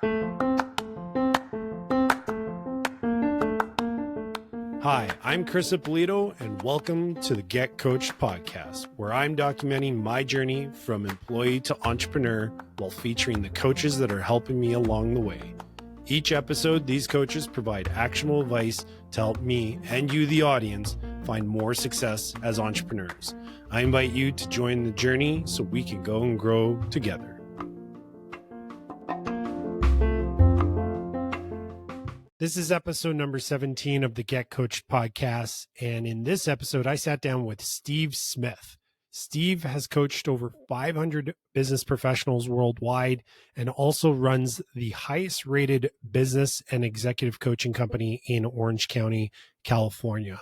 Hi, I'm Chris Ippolito, and welcome to the Get Coached podcast, where I'm documenting my journey from employee to entrepreneur while featuring the coaches that are helping me along the way. Each episode, these coaches provide actionable advice to help me and you, the audience, find more success as entrepreneurs. I invite you to join the journey so we can go and grow together. This is episode number 17 of the Get Coached podcast. And in this episode, I sat down with Steve Smith. Steve has coached over 500 business professionals worldwide and also runs the highest rated business and executive coaching company in Orange County, California.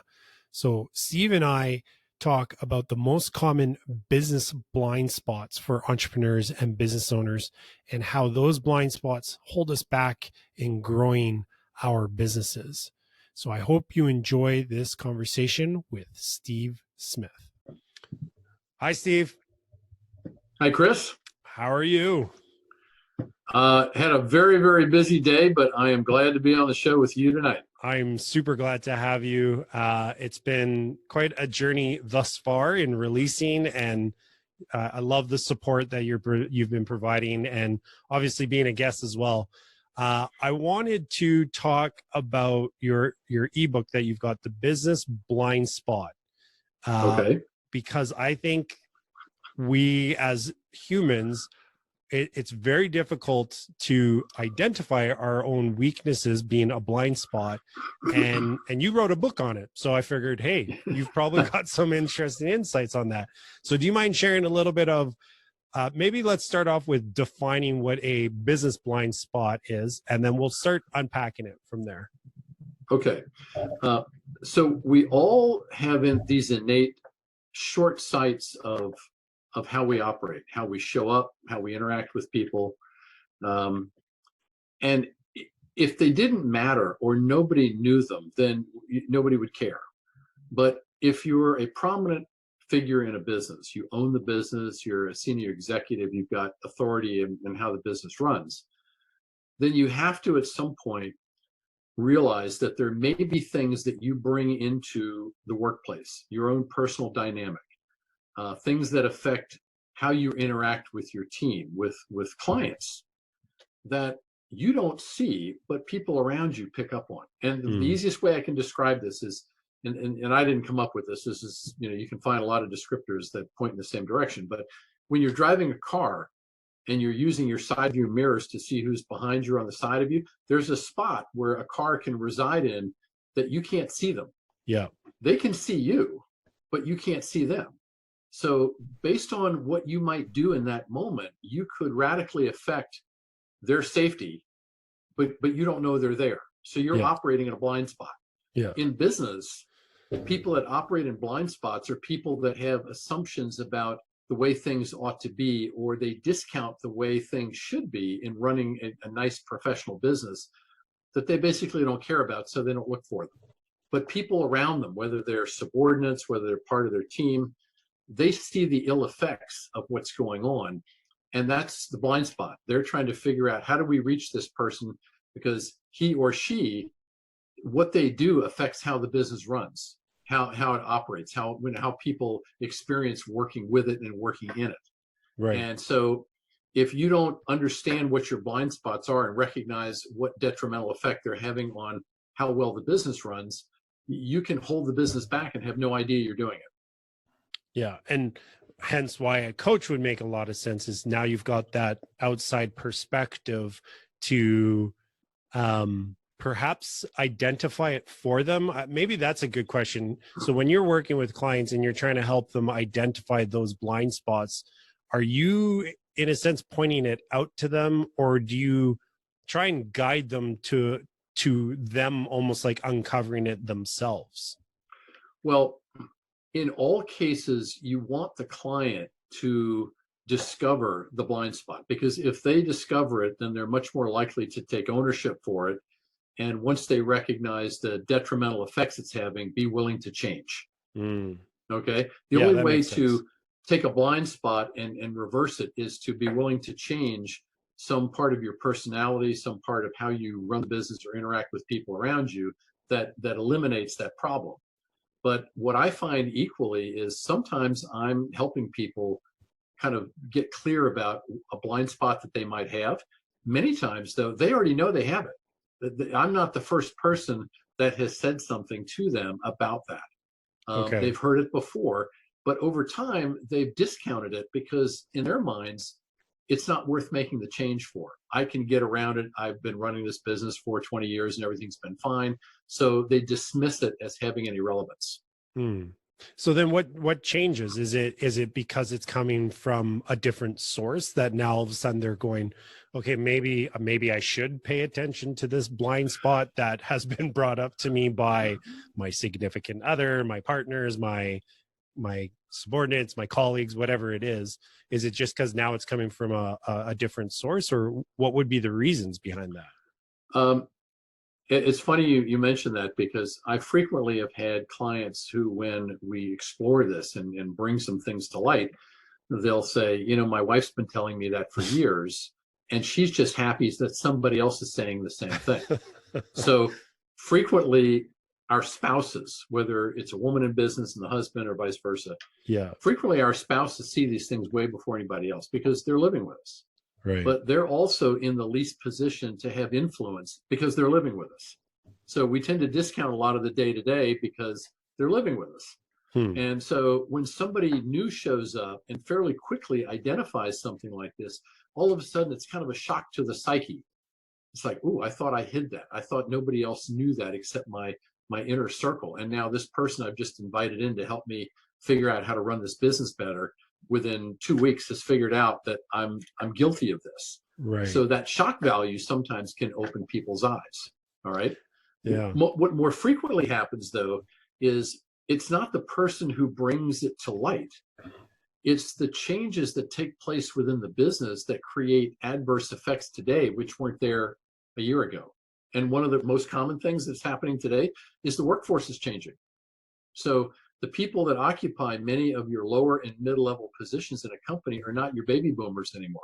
So Steve and I talk about the most common business blind spots for entrepreneurs and business owners and how those blind spots hold us back in growing our businesses. So I hope you enjoy this conversation with Steve Smith. Hi, Steve. Hi, Chris. How are you? Had a very, very busy day, but I am glad to be on the show with you tonight. I'm super glad to have you. It's been quite a journey thus far in releasing, and I love the support that you've been providing, and obviously being a guest as well. I wanted to talk about your ebook that you've got, The Business Blind Spot. Okay. Because I think we as humans, it's very difficult to identify our own weaknesses being a blind spot. And you wrote a book on it. So I figured, hey, you've probably got some interesting insights on that. So do you mind sharing a little bit of maybe let's start off with defining what a business blind spot is, and then we'll start unpacking it from there. Okay. So we all have these innate short sights of how we operate, how we show up, how we interact with people. And if they didn't matter or nobody knew them, then nobody would care. But if you're a prominent figure in a business, you own the business, you're a senior executive, you've got authority in how the business runs, then you have to at some point realize that there may be things that you bring into the workplace, your own personal dynamic, things that affect how you interact with your team, with clients, that you don't see, but people around you pick up on. And the easiest way I can describe this is, and I didn't come up with this. This is, you can find a lot of descriptors that point in the same direction. But when you're driving a car and you're using your side view mirrors to see who's behind you or on the side of you, there's a spot where a car can reside in that you can't see them. Yeah. They can see you, but you can't see them. So based on what you might do in that moment, you could radically affect their safety, but you don't know they're there. So you're operating in a blind spot. Yeah. In business, people that operate in blind spots are people that have assumptions about the way things ought to be, or they discount the way things should be in running a nice professional business that they basically don't care about, so they don't look for them. But people around them, whether they're subordinates, whether they're part of their team, they see the ill effects of what's going on. And that's the blind spot. They're trying to figure out, how do we reach this person? Because he or she, what they do affects how the business runs, how it operates, how people experience working with it and working in it. Right. And so if you don't understand what your blind spots are and recognize what detrimental effect they're having on how well the business runs, you can hold the business back and have no idea you're doing it. Yeah. And hence why a coach would make a lot of sense, is now you've got that outside perspective to perhaps identify it for them. Maybe that's a good question. So when you're working with clients and you're trying to help them identify those blind spots, are you, in a sense, pointing it out to them, or do you try and guide them to them almost like uncovering it themselves? Well, in all cases, you want the client to discover the blind spot, because if they discover it, then they're much more likely to take ownership for it. And once they recognize the detrimental effects it's having, be willing to change. Okay. The only way to take a blind spot and reverse it is to be willing to change some part of your personality, some part of how you run the business or interact with people around you that eliminates that problem. But what I find equally is sometimes I'm helping people kind of get clear about a blind spot that they might have. Many times, though, they already know they have it. I'm not the first person that has said something to them about that. Okay. They've heard it before, but over time, they've discounted it because in their minds, it's not worth making the change for. I can get around it. I've been running this business for 20 years and everything's been fine. So they dismiss it as having any relevance. Hmm. So then what changes? Is it because it's coming from a different source that now all of a sudden they're going, okay, maybe I should pay attention to this blind spot that has been brought up to me by my significant other, my partners, my subordinates, my colleagues, whatever it is. Is it just because now it's coming from a different source, or what would be the reasons behind that? Um, it's funny you mentioned that because I frequently have had clients who, when we explore this and bring some things to light, they'll say, my wife's been telling me that for years, and she's just happy that somebody else is saying the same thing. So frequently, our spouses, whether it's a woman in business and the husband or vice versa, Yeah. frequently our spouses see these things way before anybody else because they're living with us. Right. But they're also in the least position to have influence because they're living with us. So we tend to discount a lot of the day to day because they're living with us. Hmm. And so when somebody new shows up and fairly quickly identifies something like this, all of a sudden it's kind of a shock to the psyche. It's like, ooh, I thought I hid that. I thought nobody else knew that except my inner circle. And now this person I've just invited in to help me figure out how to run this business better within 2 weeks has figured out that I'm guilty of this. Right. So that shock value sometimes can open people's eyes. All right. Yeah. What more frequently happens though is it's not the person who brings it to light. It's the changes that take place within the business that create adverse effects today, which weren't there a year ago. And one of the most common things that's happening today is the workforce is changing. So the people that occupy many of your lower and mid-level positions in a company are not your baby boomers anymore.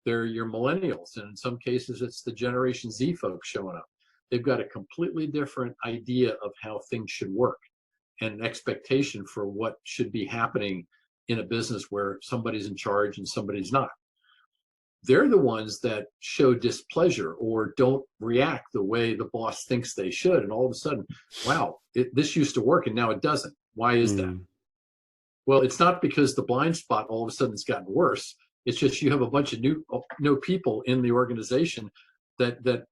They're your millennials. And in some cases, it's the Generation Z folks showing up. They've got a completely different idea of how things should work and an expectation for what should be happening in a business where somebody's in charge and somebody's not. They're the ones that show displeasure or don't react the way the boss thinks they should. And all of a sudden, wow, this used to work and now it doesn't. Why is that? Well, it's not because the blind spot all of a sudden has gotten worse. It's just you have a bunch of new people in the organization that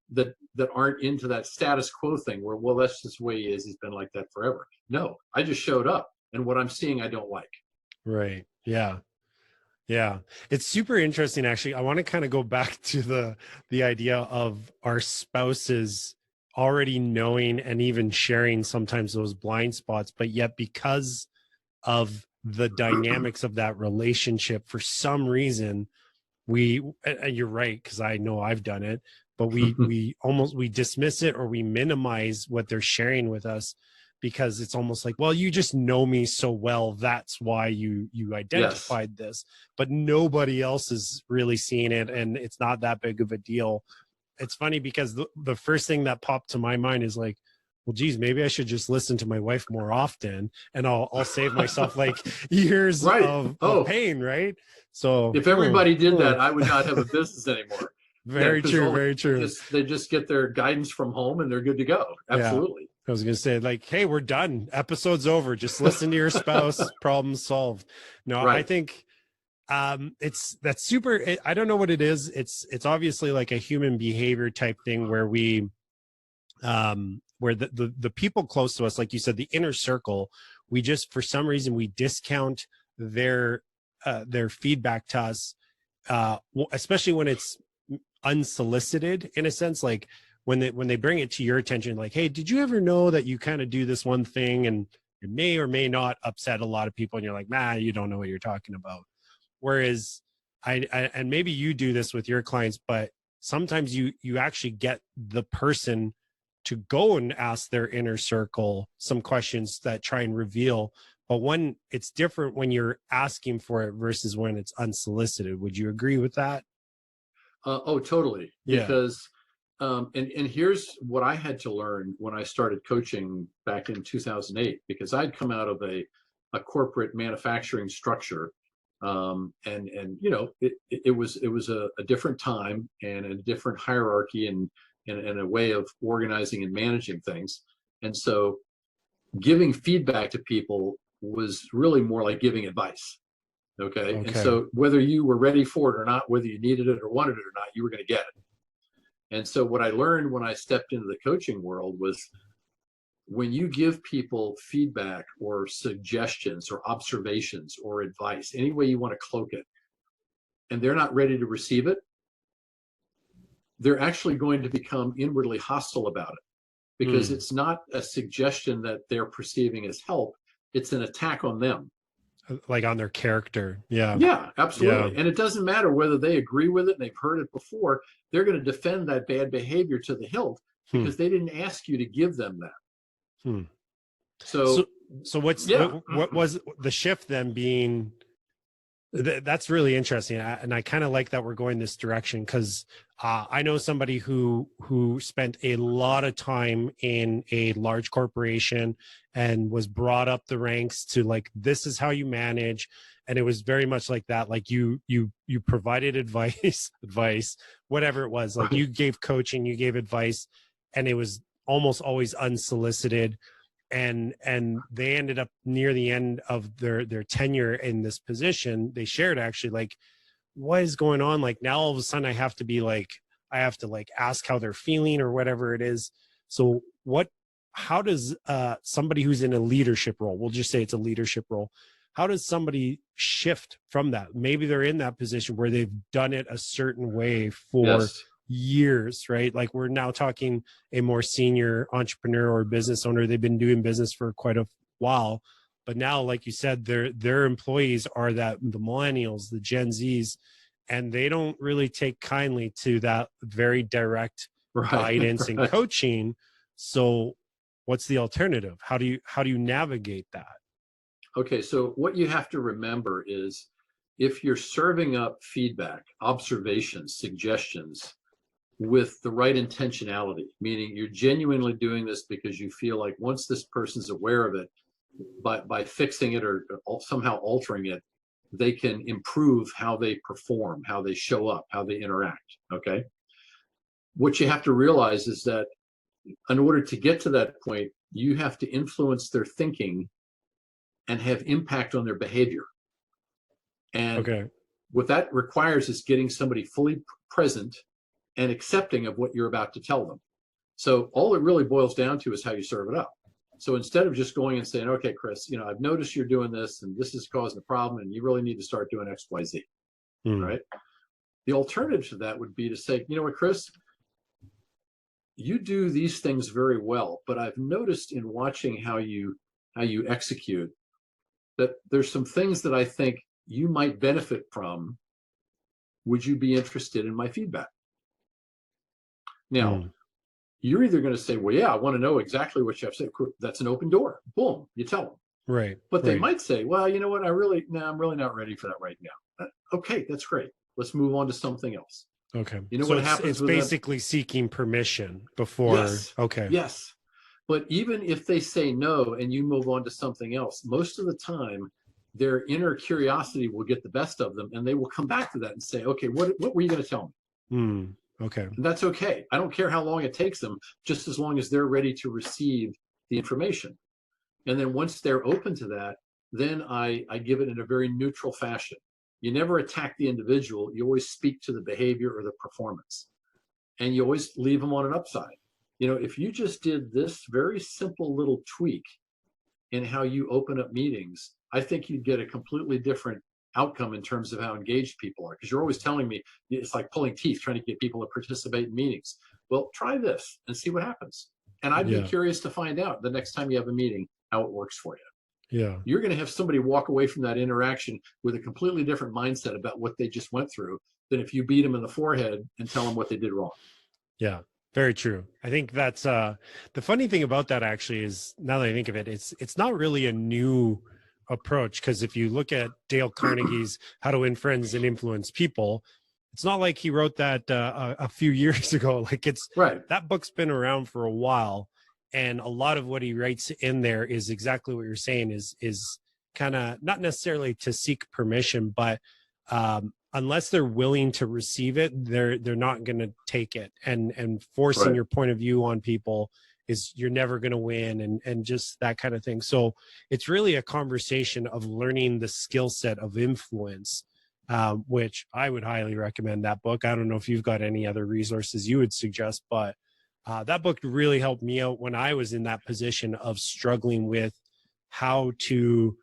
aren't into that status quo thing where, well, that's just the way he is. He's been like that forever. No, I just showed up and what I'm seeing, I don't like. Right. Yeah. Yeah. It's super interesting, actually. I want to kind of go back to the idea of our spouses already knowing and even sharing sometimes those blind spots, but yet because of the dynamics of that relationship, for some reason, you're right, because I know I've done it, but we dismiss it or we minimize what they're sharing with us because it's almost like, well, you just know me so well, that's why you identified this, but nobody else is really seeing it and it's not that big of a deal. It's funny because the first thing that popped to my mind is like, well, geez, maybe I should just listen to my wife more often and I'll save myself like years of pain, right? So if everybody did that, I would not have a business anymore. Very true, very true. They just get their guidance from home and they're good to go. Absolutely. Yeah. I was going to say, like, hey, we're done. Episode's over. Just listen to your spouse. Problem solved. No, right. I think that's super. I don't know what it is. It's obviously like a human behavior type thing where we where the people close to us, like you said, the inner circle, we just, for some reason, we discount their feedback to us, especially when it's unsolicited, in a sense, like when they bring it to your attention, like, hey, did you ever know that you kind of do this one thing and it may or may not upset a lot of people, and you're like, nah, you don't know what you're talking about. Whereas and maybe you do this with your clients, but sometimes you actually get the person to go and ask their inner circle some questions that try and reveal. But when it's different when you're asking for it versus when it's unsolicited. Would you agree with that? Oh, totally. Yeah. Because, and here's what I had to learn when I started coaching back in 2008, because I'd come out of a corporate manufacturing structure. And it was a different time and a different hierarchy and a way of organizing and managing things. And so giving feedback to people was really more like giving advice. Okay. And Okay. so whether you were ready for it or not, whether you needed it or wanted it or not, you were going to get it. And so what I learned when I stepped into the coaching world was when you give people feedback or suggestions or observations or advice, any way you want to cloak it, and they're not ready to receive it, they're actually going to become inwardly hostile about it, because Mm. it's not a suggestion that they're perceiving as help. It's an attack on them. Like on their character. Yeah. Yeah, Yeah. absolutely. And it doesn't matter whether they agree with it and they've heard it before, they're going to defend that bad behavior to the hilt Hmm. because they didn't ask you to give them that. Hmm. So, So what's yeah. what was the shift then being? That's really interesting, and I kind of like that we're going this direction, because I know somebody who spent a lot of time in a large corporation and was brought up the ranks to, like, this is how you manage, and it was very much like that. Like you provided advice, whatever it was. Like, you gave coaching, you gave advice, and it was almost always unsolicited. And they ended up near the end of their tenure in this position. They shared, actually, like, what is going on? Like, now all of a sudden I have to like ask how they're feeling or whatever it is. So how does somebody who's in a leadership role, we'll just say it's a leadership role, how does somebody shift from that? Maybe they're in that position where they've done it a certain way for Yes. years, right? Like, we're now talking a more senior entrepreneur or business owner. They've been doing business for quite a while, but now, like you said, their employees are the millennials, the Gen Zs, and they don't really take kindly to that very direct Right. guidance and Right. coaching. So what's the alternative? How do you navigate that? Okay, so what you have to remember is, if you're serving up feedback, observations, suggestions with the right intentionality, meaning you're genuinely doing this because you feel like once this person's aware of it, by fixing it or somehow altering it, they can improve how they perform, how they show up, how they interact. Okay. What you have to realize is that in order to get to that point, you have to influence their thinking and have impact on their behavior. And Okay. what that requires is getting somebody fully present and accepting of what you're about to tell them. So all it really boils down to is how you serve it up. So instead of just going and saying, okay, Chris, I've noticed you're doing this and this is causing a problem and you really need to start doing X, Y, Z. Right. The alternative to that would be to say, you know what, Chris, you do these things very well, but I've noticed in watching how you execute that there's some things that I think you might benefit from. Would you be interested in my feedback? Now, you're either going to say, well, yeah, I want to know exactly what you have to say. That's an open door. Boom, you tell them. Right. But they Right. might say, well, you know what? I'm really not ready for that right now. Okay, that's great. Let's move on to something else. Okay. You know So what happens it's with that? basically seeking permission before. Yes. Okay. Yes. But even if they say no and you move on to something else, most of the time their inner curiosity will get the best of them and they will come back to that and say, okay, what were you going to tell me? Okay. And that's okay. I don't care how long it takes them, just as long as they're ready to receive the information. And then once they're open to that, then I give it in a very neutral fashion. You never attack the individual. You always speak to the behavior or the performance. And you always leave them on an upside. If you just did this very simple little tweak in how you open up meetings, I think you'd get a completely different outcome in terms of how engaged people are. Because you're always telling me it's like pulling teeth trying to get people to participate in meetings. Well, try this and see what happens. And I'd be curious to find out the next time you have a meeting how it works for you. Yeah. You're going to have somebody walk away from that interaction with a completely different mindset about what they just went through than if you beat them in the forehead and tell them what they did wrong. Yeah, very true. I think that's the funny thing about that, actually, is, now that I think of it, it's not really a new approach, because if you look at Dale Carnegie's How to Win Friends and Influence People, it's not like he wrote that a few years ago. Like Right. that book's been around for a while, and a lot of what he writes in there is exactly what you're saying. Is kind of not necessarily to seek permission, but unless they're willing to receive it, they're not going to take it. And forcing Right. your point of view on people is you're never going to win, and just that kind of thing. So it's really a conversation of learning the skill set of influence, which I would highly recommend that book. I don't know if you've got any other resources you would suggest, but that book really helped me out when I was in that position of struggling with how to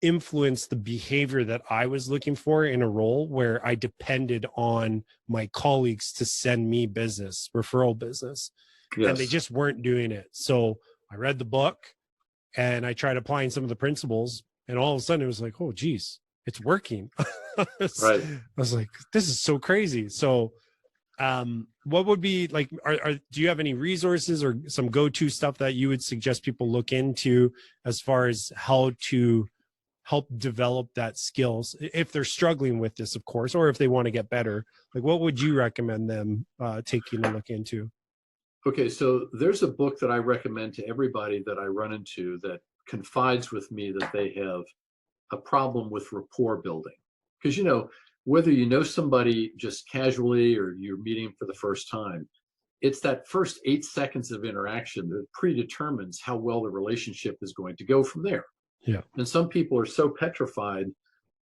influence the behavior that I was looking for in a role where I depended on my colleagues to send me business, referral business, Yes. and they just weren't doing it. So I read the book and I tried applying some of the principles, and all of a sudden it was like, oh, geez, it's working. Right. I was like, this is so crazy. So what would be like, do you have any resources or some go-to stuff that you would suggest people look into as far as how to help develop that skills if they're struggling with this, of course, or if they want to get better? Like, what would you recommend them taking a look into? Okay, so there's a book that I recommend to everybody that I run into that confides with me that they have a problem with rapport building. Because, whether you know somebody just casually or you're meeting for the first time, it's that first 8 seconds of interaction that predetermines how well the relationship is going to go from there. Yeah. And some people are so petrified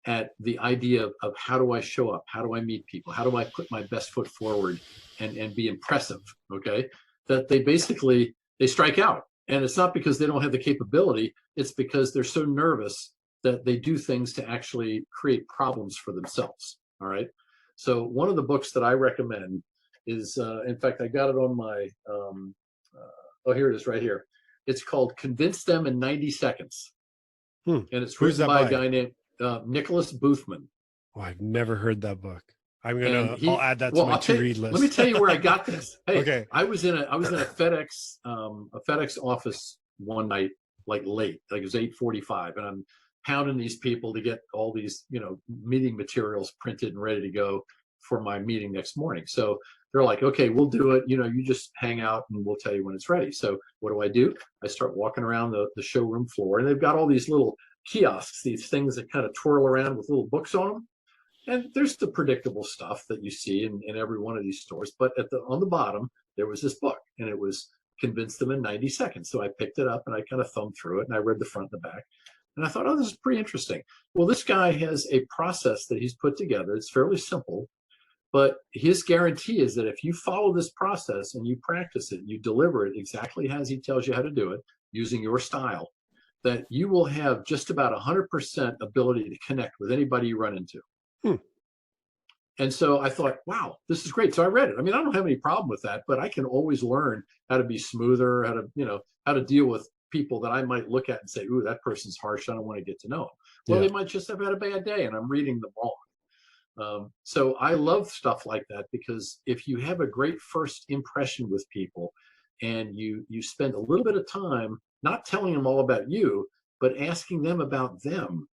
at the idea of how do I show up? How do I meet people? How do I put my best foot forward and be impressive? Okay. That they strike out. And it's not because they don't have the capability, it's because they're so nervous that they do things to actually create problems for themselves. All right. So one of the books that I recommend is, in fact, I got it on my, here it is right here. It's called Convince Them in 90 Seconds. And it's written by a guy named Nicholas Boothman. Oh, I've never heard that book. I'll add that to my to-read list. Let me tell you where I got this. Hey, okay. I was in a FedEx office one night, like late, like it was 8:45, and I'm pounding these people to get all these, meeting materials printed and ready to go for my meeting next morning. So they're like, okay, we'll do it. You just hang out and we'll tell you when it's ready. So what do? I start walking around the showroom floor, and they've got all these little kiosks, these things that kind of twirl around with little books on them. And there's the predictable stuff that you see in every one of these stores. But on the bottom, there was this book, and it was Convince Them in 90 Seconds. So I picked it up and I kind of thumbed through it, and I read the front and the back. And I thought, oh, this is pretty interesting. Well, this guy has a process that he's put together. It's fairly simple, but his guarantee is that if you follow this process and you practice it, you deliver it exactly as he tells you how to do it using your style, that you will have just about 100% ability to connect with anybody you run into. And so I thought, wow, this is great. So I read it. I mean, I don't have any problem with that, but I can always learn how to be smoother, how to deal with people that I might look at and say, ooh, that person's harsh. I don't want to get to know them. Well, They might just have had a bad day and I'm reading them wrong. So I love stuff like that, because if you have a great first impression with people and you spend a little bit of time not telling them all about you, but asking them about them,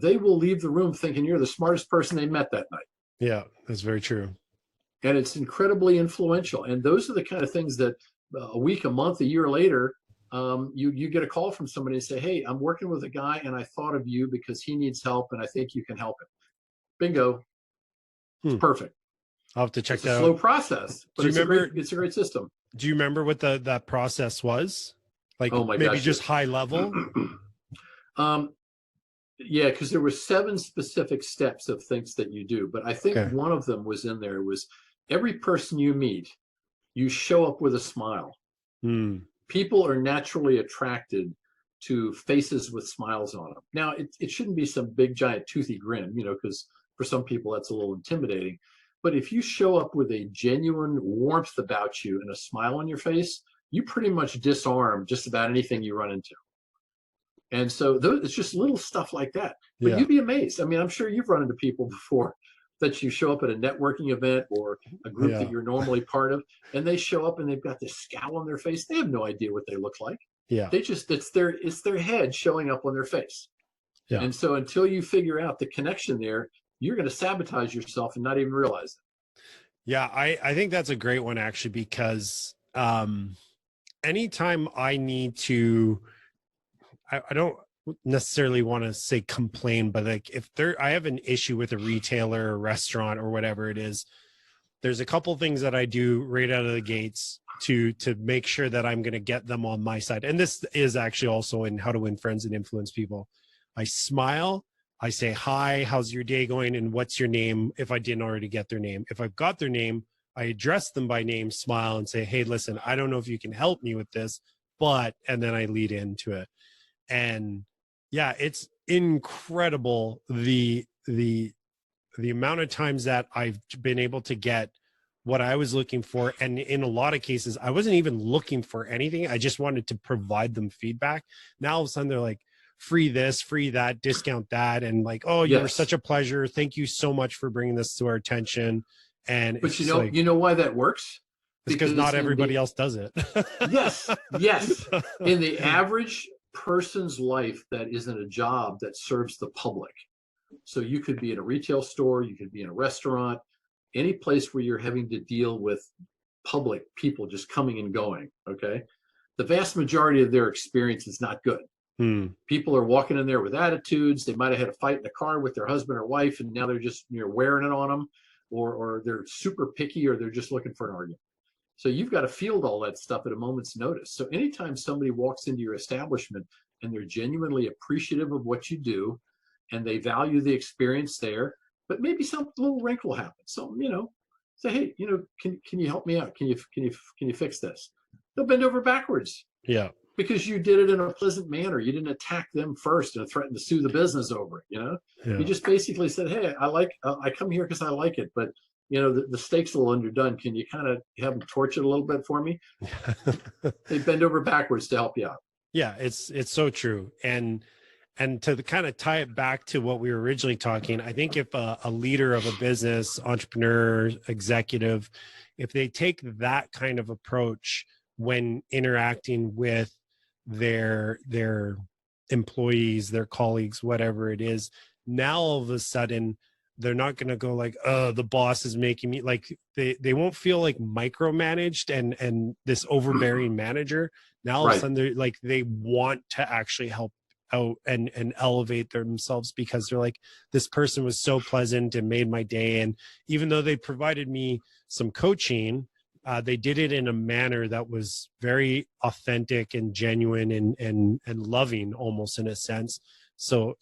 they will leave the room thinking you're the smartest person they met that night. Yeah, that's very true. And it's incredibly influential. And those are the kind of things that a week, a month, a year later, you get a call from somebody and say, hey, I'm working with a guy and I thought of you because he needs help and I think you can help him. Bingo. It's perfect. I'll have to check that out. It's a slow process, but it's a great system. Do you remember what that process was? Like, oh my maybe gosh, just high level? Yeah, because there were 7 specific steps of things that you do. But I think one of them was in there. It was every person you meet, you show up with a smile. People are naturally attracted to faces with smiles on them. Now, it shouldn't be some big, giant, toothy grin, because for some people that's a little intimidating. But if you show up with a genuine warmth about you and a smile on your face, you pretty much disarm just about anything you run into. And so it's just little stuff like that. But you'd be amazed. I mean, I'm sure you've run into people before that you show up at a networking event or a group that you're normally part of, and they show up and they've got this scowl on their face. They have no idea what they look like. Yeah. It's their head showing up on their face. Yeah. And so until you figure out the connection there, you're going to sabotage yourself and not even realize it. Yeah, I think that's a great one actually, because anytime I need to, I don't necessarily want to say complain, but like if I have an issue with a retailer or restaurant or whatever it is, there's a couple things that I do right out of the gates to make sure that I'm going to get them on my side. And this is actually also in How to Win Friends and Influence People. I smile, I say, hi, how's your day going? And what's your name? If I didn't already get their name, if I've got their name, I address them by name, smile, and say, hey, listen, I don't know if you can help me with this, but, and then I lead into it. And yeah, it's incredible the amount of times that I've been able to get what I was looking for. And in a lot of cases, I wasn't even looking for anything. I just wanted to provide them feedback. Now all of a sudden they're like, free this, free that, discount that. And like, oh, you were such a pleasure. Thank you so much for bringing this to our attention. And but you know why that works? Because not everybody else does it. Yes. In the average person's life, that isn't a job that serves the public. So you could be in a retail store, you could be in a restaurant, any place where you're having to deal with public people just coming and going. Okay. The vast majority of their experience is not good. People are walking in there with attitudes. They might have had a fight in the car with their husband or wife, and now they're just wearing it on them, or they're super picky, or they're just looking for an argument. So you've got to field all that stuff at a moment's notice. So anytime somebody walks into your establishment and they're genuinely appreciative of what you do, and they value the experience there, but maybe some little wrinkle happens. So, say, hey, can you help me out? Can you fix this? They'll bend over backwards. Yeah. Because you did it in a pleasant manner. You didn't attack them first and threaten to sue the business over it. Yeah. You just basically said, hey, I come here because I like it, but the steak's a little underdone. Can you kind of have them torch it a little bit for me? They bend over backwards to help you out. Yeah, it's so true. And to kind of tie it back to what we were originally talking, I think if a leader of a business, entrepreneur, executive, if they take that kind of approach when interacting with their employees, their colleagues, whatever it is, now all of a sudden they're not going to go like, oh, the boss is making me, like they won't feel like micromanaged and this overbearing manager. Now all of a sudden they're like, they want to actually help out and elevate themselves, because they're like, this person was so pleasant and made my day. And even though they provided me some coaching, they did it in a manner that was very authentic and genuine and loving, almost in a sense. So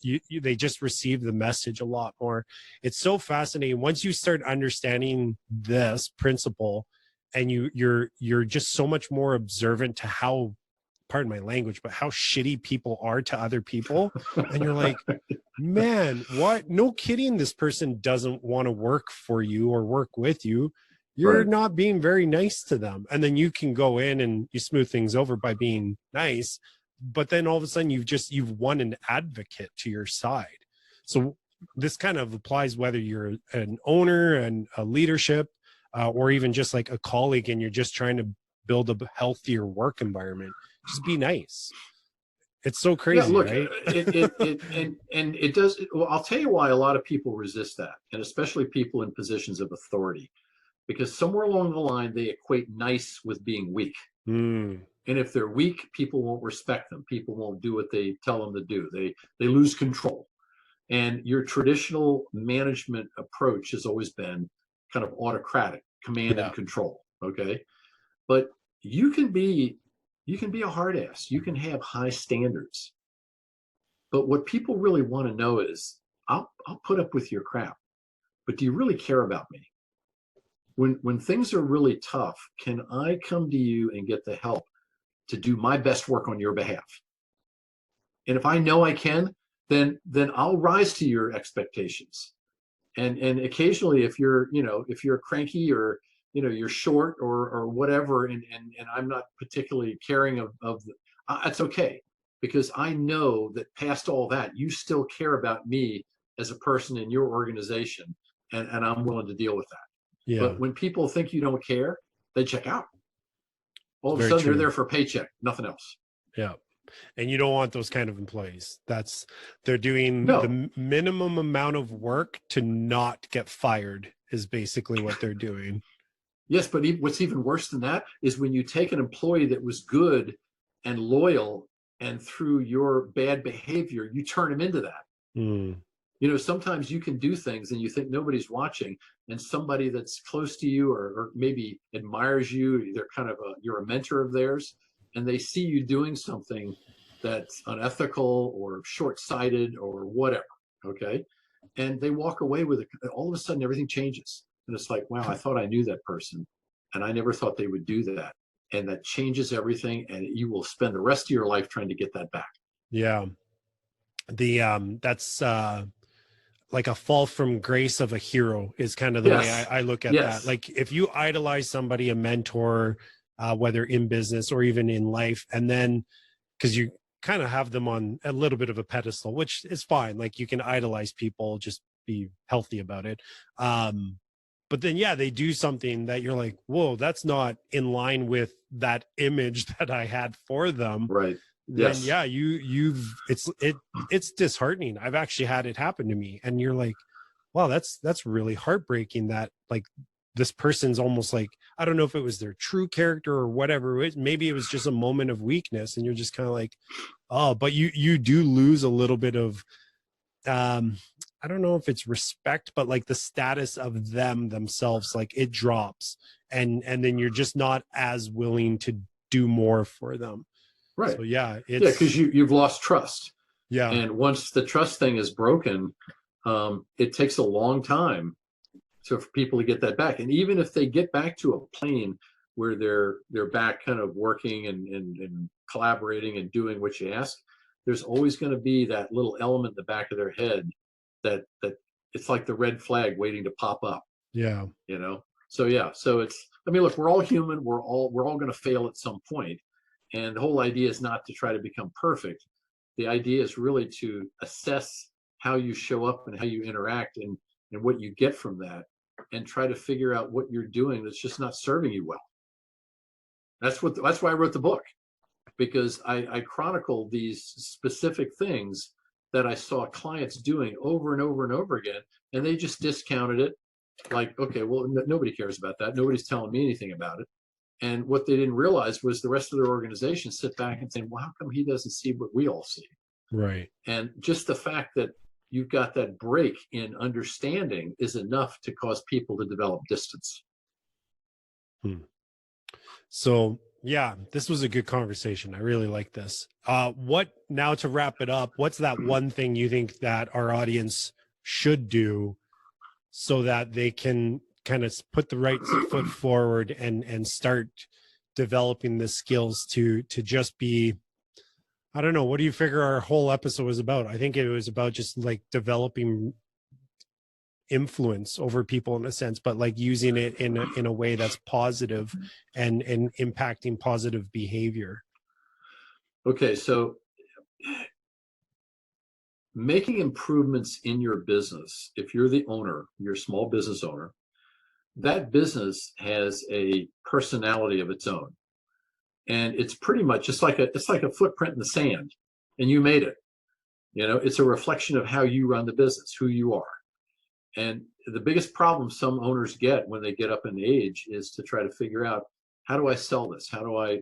they just receive the message a lot more. It's so fascinating once you start understanding this principle, and you're just so much more observant to how, pardon my language, but how shitty people are to other people. And you're like, man, what? No kidding. This person doesn't want to work for you or work with you. You're not being very nice to them. And then you can go in and you smooth things over by being nice. But then all of a sudden you've won an advocate to your side. So this kind of applies whether you're an owner and a leadership, or even just like a colleague, and you're just trying to build a healthier work environment. Just be nice. It's so crazy, right? It does. Well, I'll tell you why a lot of people resist that, and especially people in positions of authority, because somewhere along the line they equate nice with being weak. And if they're weak, people won't respect them. People won't do what they tell them to do. They lose control. And your traditional management approach has always been kind of autocratic, command and control. Okay, but you can be a hard ass. You can have high standards. But what people really want to know is, I'll put up with your crap, but do you really care about me? When things are really tough, can I come to you and get the help to do my best work on your behalf? And if I know I can, then I'll rise to your expectations. And occasionally, if you're cranky, or you're short, or whatever, and I'm not particularly caring of that's okay, because I know that past all that, you still care about me as a person in your organization, and I'm willing to deal with that. Yeah. But when people think you don't care, they check out. All of a sudden, they're there for a paycheck, nothing else. Yeah. And you don't want those kind of employees. They're doing the No. minimum amount of work to not get fired is basically what they're doing. Yes, but what's even worse than that is when you take an employee that was good and loyal, and through your bad behavior, you turn him into that. Mm. Sometimes you can do things and you think nobody's watching, and somebody that's close to you or maybe admires you, they're kind of you're a mentor of theirs, and they see you doing something that's unethical or short-sighted or whatever, okay? And they walk away with it. All of a sudden, everything changes. And it's like, wow, I thought I knew that person, and I never thought they would do that. And that changes everything, and you will spend the rest of your life trying to get that back. Yeah. That's like a fall from grace of a hero is kind of the way Yes. I look at that. Yes. Like if you idolize somebody, a mentor, whether in business or even in life, and then because you kind of have them on a little bit of a pedestal, which is fine. Like you can idolize people, just be healthy about it. But then, yeah, they do something that you're like, whoa, that's not in line with that image that I had for them. Right. Then, Yes. yeah, it's disheartening. I've actually had it happen to me, and you're like, wow, that's really heartbreaking. That like this person's almost like, I don't know if it was their true character or whatever. Maybe it was just a moment of weakness, and you're just kind of like, oh, but you do lose a little bit of I don't know if it's respect, but like the status of themselves, like it drops, and then you're just not as willing to do more for them. Right. So yeah, Yeah, because it's you've lost trust. yeah, And once the trust thing is broken, it takes a long time for people to get that back. And even if they get back to a plane where they're back kind of working and collaborating and doing what you ask, there's always going to be that little element in the back of their head that it's like the red flag waiting to pop up. yeah, So yeah, so it's, I mean, look, we're all human. We're all going to fail at some point, and the whole idea is not to try to become perfect. The idea is really to assess how you show up and how you interact, and what you get from that, and try to figure out what you're doing that's just not serving you well. That's why I wrote the book, because I chronicle these specific things that I saw clients doing over and over and over again, and they just discounted it. Like, okay, well, nobody cares about that. Nobody's telling me anything about it. And what they didn't realize was the rest of their organization sit back and say, well, how come he doesn't see what we all see? right. And just the fact that you've got that break in understanding is enough to cause people to develop distance. So yeah, this was a good conversation. I really like this. What now to wrap it up? What's that one thing you think that our audience should do so that they can kind of put the right foot forward and start developing the skills to just be, I don't know, what do you figure our whole episode was about? I think it was about just like developing influence over people in a sense, but like using it in a way that's positive and impacting positive behavior. Okay, so making improvements in your business, if you're the owner, you're a small business owner, that business has a personality of its own. And it's pretty much just like it's like a footprint in the sand, and you made it. It's a reflection of how you run the business, who you are. And the biggest problem some owners get when they get up in age is to try to figure out, how do I sell this? How do I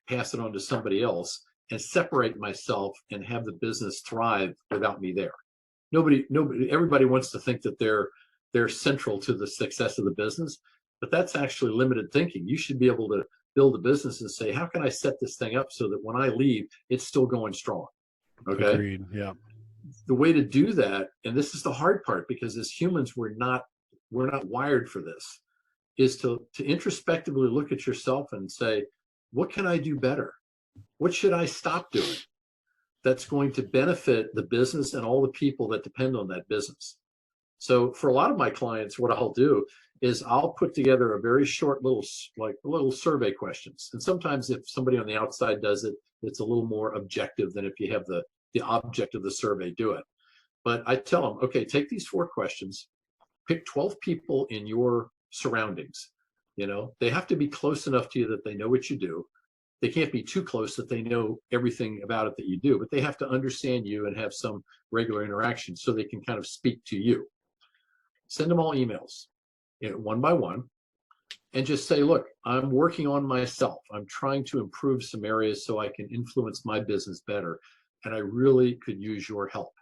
pass it on to somebody else and separate myself and have the business thrive without me there? Everybody wants to think that they're central to the success of the business, but that's actually limited thinking. You should be able to build a business and say, how can I set this thing up so that when I leave, it's still going strong? Okay. Agreed. Yeah. The way to do that, and this is the hard part, because as humans we're not wired for this, is to introspectively look at yourself and say, what can I do better? What should I stop doing that's going to benefit the business and all the people that depend on that business? So for a lot of my clients, what I'll do is I'll put together a very short little survey questions. And sometimes if somebody on the outside does it, it's a little more objective than if you have the object of the survey do it. But I tell them, okay, take these 4 questions, pick 12 people in your surroundings. They have to be close enough to you that they know what you do. they can't be too close that they know everything about it that you do, but they have to understand you and have some regular interaction so they can kind of speak to you. Send them all emails, one by one, and just say, look, I'm working on myself. I'm trying to improve some areas so I can influence my business better. And I really could use your help.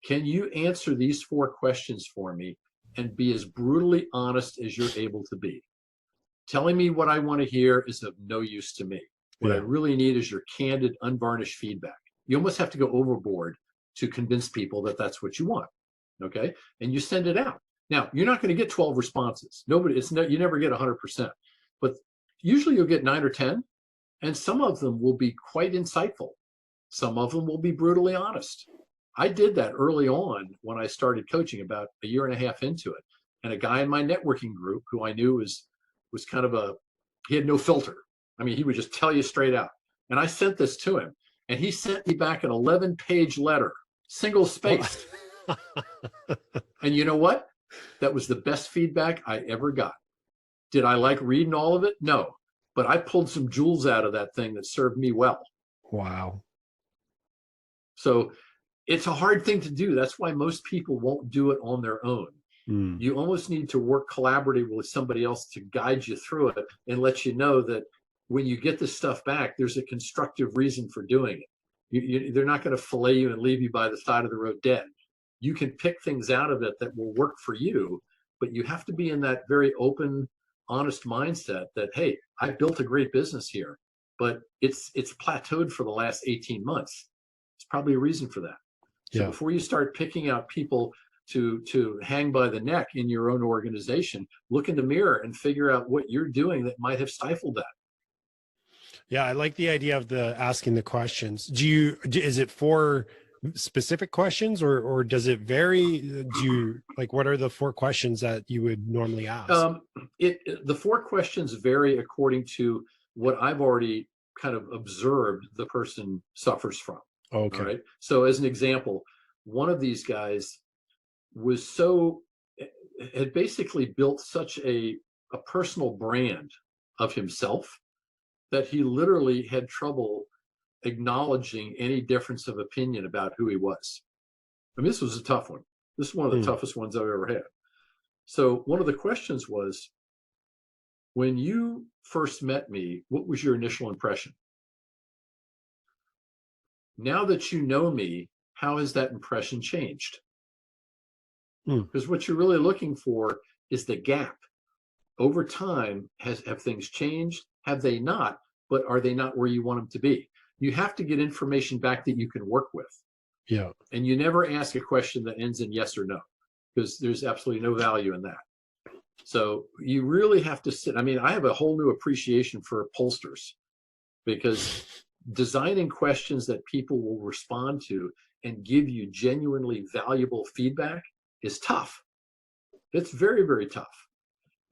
Can you answer these 4 questions for me and be as brutally honest as you're able to be? Telling me what I want to hear is of no use to me. What I really need is your candid, unvarnished feedback. You almost have to go overboard to convince people that that's what you want. Okay. And you send it out. Now, you're not going to get 12 responses. You never get 100%, but usually you'll get 9 or 10, and some of them will be quite insightful. Some of them will be brutally honest. I did that early on when I started coaching, about a year and a half into it. And a guy in my networking group who I knew was kind of he had no filter. I mean, he would just tell you straight out. And I sent this to him, and he sent me back an 11-page letter, single spaced. And you know what? That was the best feedback I ever got. Did I like reading all of it? No. But I pulled some jewels out of that thing that served me well. Wow. So it's a hard thing to do. That's why most people won't do it on their own. You almost need to work collaboratively with somebody else to guide you through it and let you know that when you get this stuff back, there's a constructive reason for doing it. They're not going to fillet you and leave you by the side of the road dead. You can pick things out of it that will work for you, but you have to be in that very open, honest mindset that, hey, I built a great business here, but it's plateaued for the last 18 months. It's probably a reason for that. So before you start picking out people to hang by the neck in your own organization, look in the mirror and figure out what you're doing that might have stifled that. Yeah, I like the idea of the asking the questions. Is it for specific questions, or does it vary? What are the 4 questions that you would normally ask? The 4 questions vary according to what I've already kind of observed the person suffers from. Okay. All right. So as an example, one of these guys had basically built such a personal brand of himself that he literally had trouble acknowledging any difference of opinion about who he was. I mean, this was a tough one. This is one of the toughest ones I've ever had. So one of the questions was, when you first met me, what was your initial impression? Now that you know me, how has that impression changed? Because what you're really looking for is the gap. Over time, have things changed? Have they not? But are they not where you want them to be? You have to get information back that you can work with. Yeah. And you never ask a question that ends in yes or no, because there's absolutely no value in that. So you really have to sit. I mean, I have a whole new appreciation for pollsters, because designing questions that people will respond to and give you genuinely valuable feedback is tough. It's very, very tough.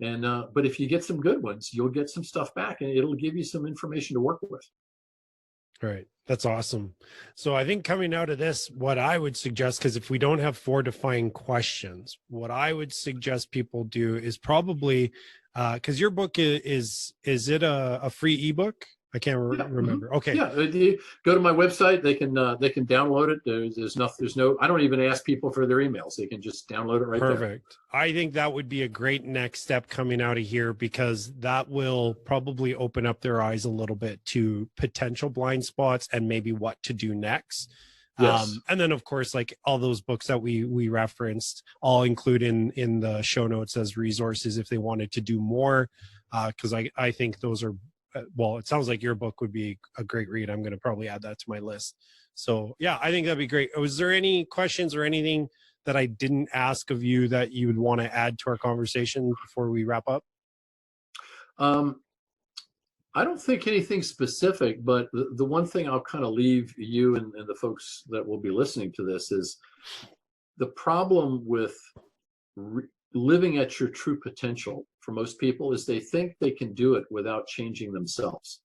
And but if you get some good ones, you'll get some stuff back, and it'll give you some information to work with. Right. That's awesome. So I think coming out of this, what I would suggest, because if we don't have 4 defined questions, what I would suggest people do is probably, because your book is it a free ebook? I can't remember. Okay. Yeah. Go to my website. They can download it. There's no, I don't even ask people for their emails. They can just download it right there. Perfect. I think that would be a great next step coming out of here, because that will probably open up their eyes a little bit to potential blind spots and maybe what to do next. Yes. And then of course, like all those books that we referenced, I'll include in the show notes as resources if they wanted to do more. Because I think those are, well, it sounds like your book would be a great read. I'm going to probably add that to my list. So yeah, I think that'd be great. Was there any questions or anything that I didn't ask of you that you would want to add to our conversation before we wrap up? I don't think anything specific, but the one thing I'll kind of leave you and the folks that will be listening to this is the problem with living at your true potential for most people is they think they can do it without changing themselves.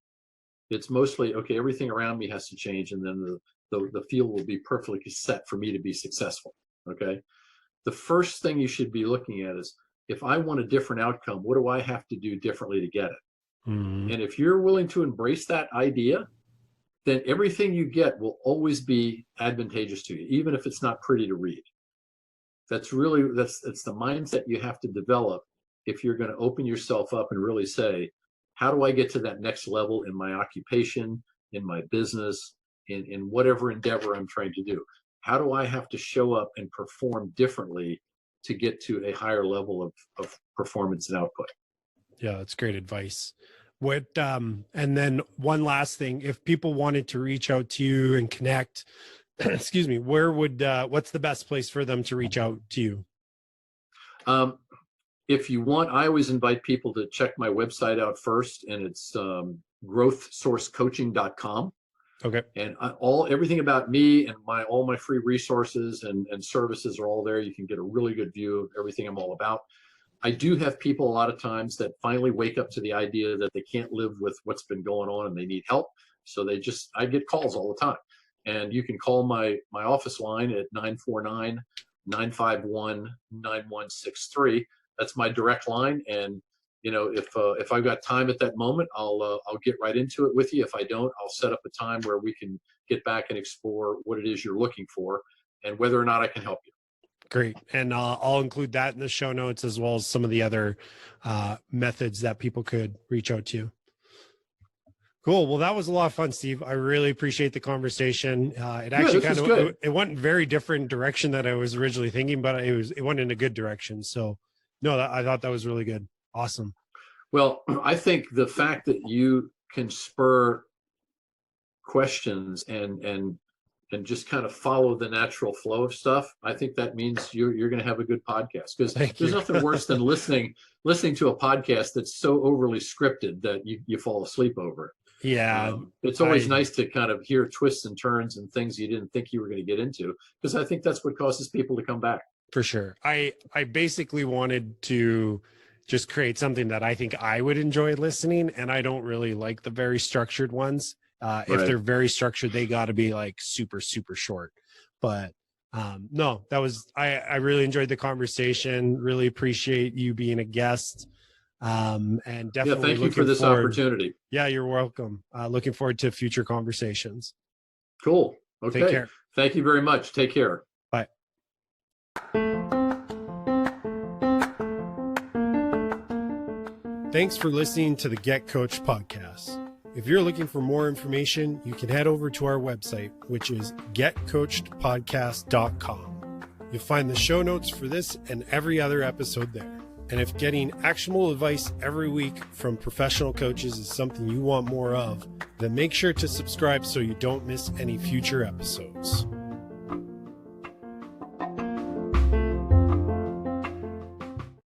It's mostly, okay, everything around me has to change, and then the field will be perfectly set for me to be successful. Okay. The first thing you should be looking at is, if I want a different outcome, what do I have to do differently to get it? Mm. And if you're willing to embrace that idea, then everything you get will always be advantageous to you, even if it's not pretty to read. That's the mindset you have to develop if you're going to open yourself up and really say, how do I get to that next level in my occupation, in my business, in whatever endeavor I'm trying to do? How do I have to show up and perform differently to get to a higher level of performance and output? Yeah, that's great advice. What and then one last thing, if people wanted to reach out to you and connect, excuse me, where would what's the best place for them to reach out to you? If you want, I always invite people to check my website out first, and it's growthsourcecoaching.com. Okay. And everything about me and all my free resources and services are all there. You can get a really good view of everything I'm all about. I do have people a lot of times that finally wake up to the idea that they can't live with what's been going on and they need help. So I get calls all the time. And you can call my office line at 949-951-9163. That's my direct line. And if I've got time at that moment, I'll get right into it with you. If I don't, I'll set up a time where we can get back and explore what it is you're looking for and whether or not I can help you. Great. And I'll include that in the show notes, as well as some of the other methods that people could reach out to. Cool. Well, that was a lot of fun, Steve. I really appreciate the conversation. It actually it went very different direction that I was originally thinking, but it went in a good direction. So no, I thought that was really good. Awesome. Well, I think the fact that you can spur questions and just kind of follow the natural flow of stuff, I think that means you're going to have a good podcast, because there's nothing worse than listening to a podcast that's so overly scripted that you fall asleep over it. Yeah. It's always nice to kind of hear twists and turns and things you didn't think you were going to get into, because I think that's what causes people to come back. For sure. I basically wanted to just create something that I think I would enjoy listening, and I don't really like the very structured ones. If they're very structured, they got to be like super, super short. But no, that was, I really enjoyed the conversation. Really appreciate you being a guest. And definitely thank you for this opportunity. Yeah, you're welcome. Looking forward to future conversations. Cool. Okay. Take care. Thank you very much. Take care. Bye. Thanks for listening to the Get Coached podcast. If you're looking for more information, you can head over to our website, which is getcoachedpodcast.com. You'll find the show notes for this and every other episode there. And if getting actionable advice every week from professional coaches is something you want more of, then make sure to subscribe so you don't miss any future episodes.